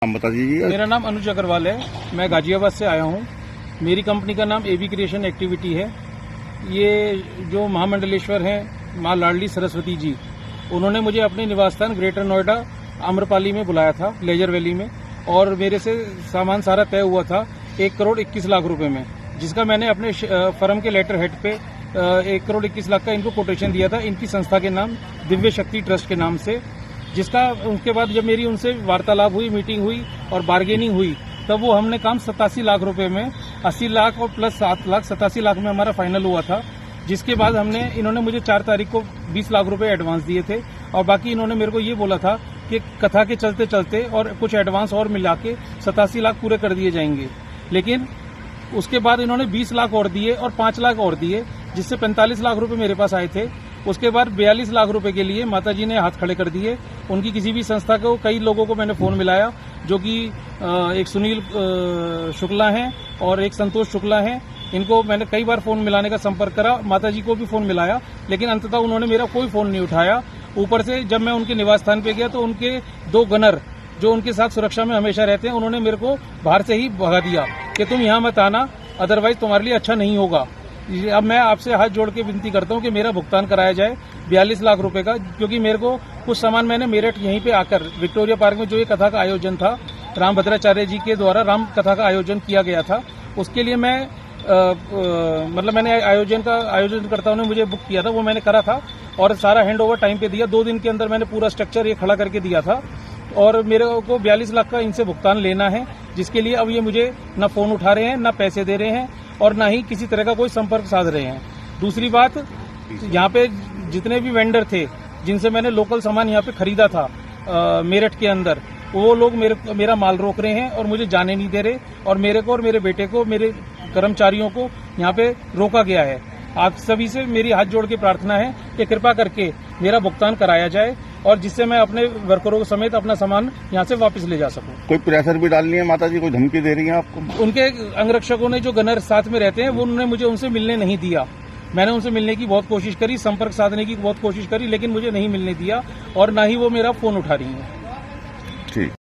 नाम बता दीजिए। मेरा नाम अनुज अग्रवाल है, मैं गाजियाबाद से आया हूँ। मेरी कंपनी का नाम एबी क्रिएशन एक्टिविटी है। ये जो महामंडलेश्वर हैं माँ लाडली सरस्वती जी, उन्होंने मुझे अपने निवास स्थान ग्रेटर नोएडा आम्रपाली में बुलाया था, लेजर वैली में, और मेरे से सामान सारा तय हुआ था 1,21,00,000 रुपए में, जिसका मैंने अपने फर्म के लेटर हेड पे 1,21,00,000 का इनको कोटेशन दिया था, इनकी संस्था के नाम दिव्य शक्ति ट्रस्ट के नाम से। जिसका उसके बाद जब मेरी उनसे वार्तालाप हुई, मीटिंग हुई और बार्गेनिंग हुई, तब वो हमने काम 87 लाख रुपए में, 80 लाख और प्लस 7 लाख, 87 लाख में हमारा फाइनल हुआ था। जिसके बाद इन्होंने मुझे 4 तारीख को 20 लाख रुपए एडवांस दिए थे, और बाकी इन्होंने मेरे को ये बोला था कि कथा के चलते चलते और कुछ एडवांस और मिला के 87 लाख पूरे कर दिए जाएंगे। लेकिन उसके बाद इन्होंने 20 लाख और दिए और 5 लाख और दिए, जिससे 45 लाख रुपए मेरे पास आए थे। उसके बाद 42 लाख रुपए के लिए माताजी ने हाथ खड़े कर दिए। उनकी किसी भी संस्था को, कई लोगों को मैंने फोन मिलाया, जो कि एक सुनील शुक्ला हैं और एक संतोष शुक्ला हैं। इनको मैंने कई बार फोन मिलाने का संपर्क करा, माताजी को भी फोन मिलाया, लेकिन अंततः उन्होंने मेरा कोई फोन नहीं उठाया। ऊपर से जब मैं उनके निवास स्थान पे गया तो उनके 2 गनर जो उनके साथ सुरक्षा में हमेशा रहते हैं, उन्होंने मेरे को बाहर से ही भगा दिया कि तुम यहाँ मत आना, अदरवाइज तुम्हारे लिए अच्छा नहीं होगा। अब मैं आपसे हाथ जोड़ के विनती करता हूँ कि मेरा भुगतान कराया जाए 42 लाख रुपए का, क्योंकि मेरे को कुछ सामान मैंने मेरठ यहीं पे आकर विक्टोरिया पार्क में जो ये कथा का आयोजन था, राम भद्राचार्य जी के द्वारा राम कथा का आयोजन किया गया था, उसके लिए मैं मैंने आयोजनकर्ताओं ने मुझे बुक किया था, वो मैंने करा था और सारा हैंड ओवर टाइम पे दिया। 2 दिन के अंदर मैंने पूरा स्ट्रक्चर ये खड़ा करके दिया था, और मेरे को 42 लाख का इनसे भुगतान लेना है, जिसके लिए अब ये मुझे न फोन उठा रहे हैं, न पैसे दे रहे हैं, और न ही किसी तरह का कोई संपर्क साध रहे हैं। दूसरी बात, यहाँ पे जितने भी वेंडर थे जिनसे मैंने लोकल सामान यहाँ पे खरीदा था मेरठ के अंदर, वो लोग मेरा माल रोक रहे हैं और मुझे जाने नहीं दे रहे, और मेरे को और मेरे बेटे को, मेरे कर्मचारियों को यहाँ पे रोका गया है। आप सभी से मेरी हाथ जोड़ के प्रार्थना है कि कृपा करके मेरा भुगतान कराया जाए, और जिससे मैं अपने वर्करों समेत अपना सामान यहाँ से वापस ले जा सकूं। कोई प्रेशर भी डालनी है माताजी, कोई धमकी दे रही है आपको? उनके अंगरक्षकों ने, जो गनर साथ में रहते हैं, वो उन्होंने मुझे उनसे मिलने नहीं दिया। मैंने उनसे मिलने की बहुत कोशिश करी, संपर्क साधने की बहुत कोशिश करी, लेकिन मुझे नहीं मिलने दिया, और न ही वो मेरा फोन उठा रही है। ठीक।